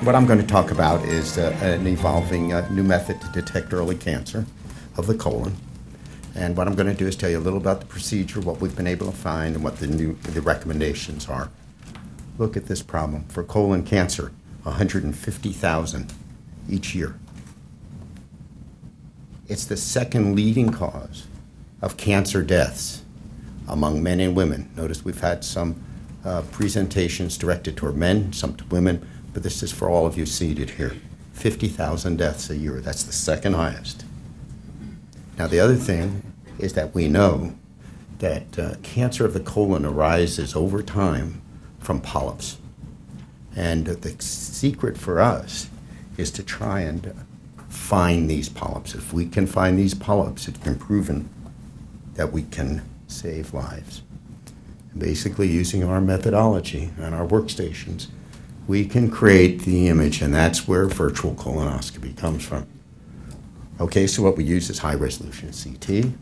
What I'm going to talk about is an evolving new method to detect early cancer of the colon. And what I'm going to do is tell you a little about the procedure, what we've been able to find, and what the recommendations are. Look at this problem. For colon cancer, 150,000 each year. It's the second leading cause of cancer deaths among men and women. Notice we've had some presentations directed toward men, some to women, but this is for all of you seated here. 50,000 deaths a year. That's the second highest. Now, the other thing is that we know that cancer of the colon arises over time from polyps. And the secret for us is to try and find these polyps. If we can find these polyps, it's been proven that we can save lives. Basically, using our methodology and our workstations, we can create the image, and that's where virtual colonoscopy comes from. Okay, so what we use is high-resolution CT.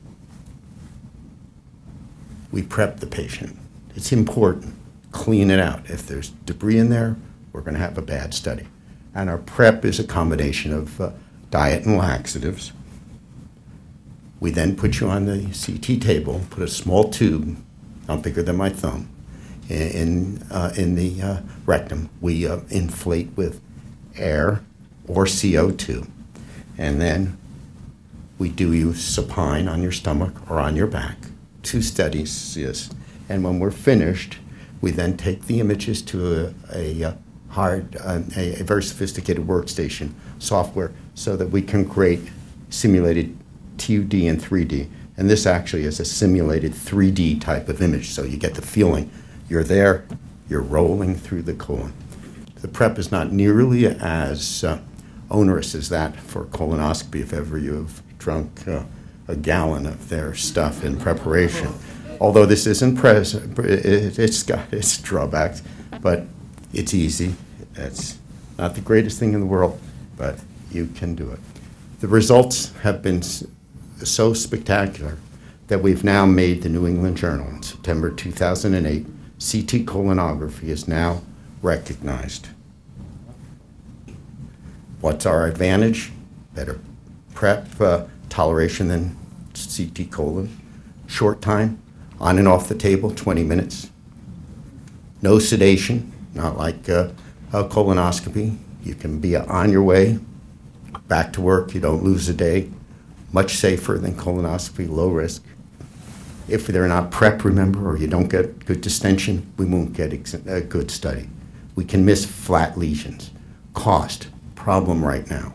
We prep the patient. It's important. Clean it out. If there's debris in there, we're going to have a bad study. And our prep is a combination of diet and laxatives. We then put you on the CT table, put a small tube, not bigger than my thumb, in the rectum. We inflate with air or CO2. And then we do use supine on your stomach or on your back. 2 studies, yes. And when we're finished, we then take the images to a very sophisticated workstation software so that we can create simulated 2D and 3D. And this actually is a simulated 3D type of image, so you get the feeling you're there, you're rolling through the colon. The prep is not nearly as onerous as that for colonoscopy if ever you've drunk a gallon of their stuff in preparation. Although this isn't it's got its drawbacks, but it's easy. It's not the greatest thing in the world, but you can do it. The results have been so spectacular that we've now made the New England Journal in September 2008. CT colonography is now recognized. What's our advantage? Better prep toleration than CT colon. Short time, on and off the table, 20 minutes. No sedation, not like a colonoscopy. You can be on your way, back to work, you don't lose a day. Much safer than colonoscopy, low risk. If they're not prep, remember, or you don't get good distension, we won't get a good study. We can miss flat lesions. Cost, problem right now.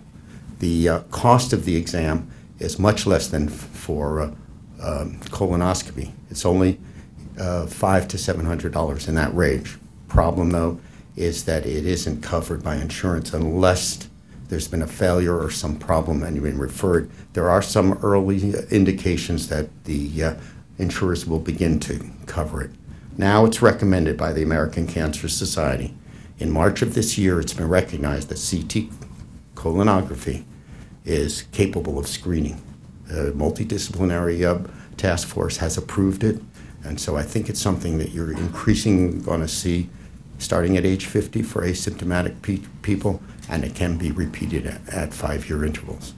The cost of the exam is much less than for colonoscopy. It's only $500 to $700 in that range. Problem, though, is that it isn't covered by insurance unless there's been a failure or some problem and you've been referred. There are some early indications that the insurers will begin to cover it. Now it's recommended by the American Cancer Society. In March of this year, it's been recognized that CT colonography is capable of screening. A multidisciplinary task force has approved it, and so I think it's something that you're increasingly going to see starting at age 50 for asymptomatic people, and it can be repeated at 5-year intervals.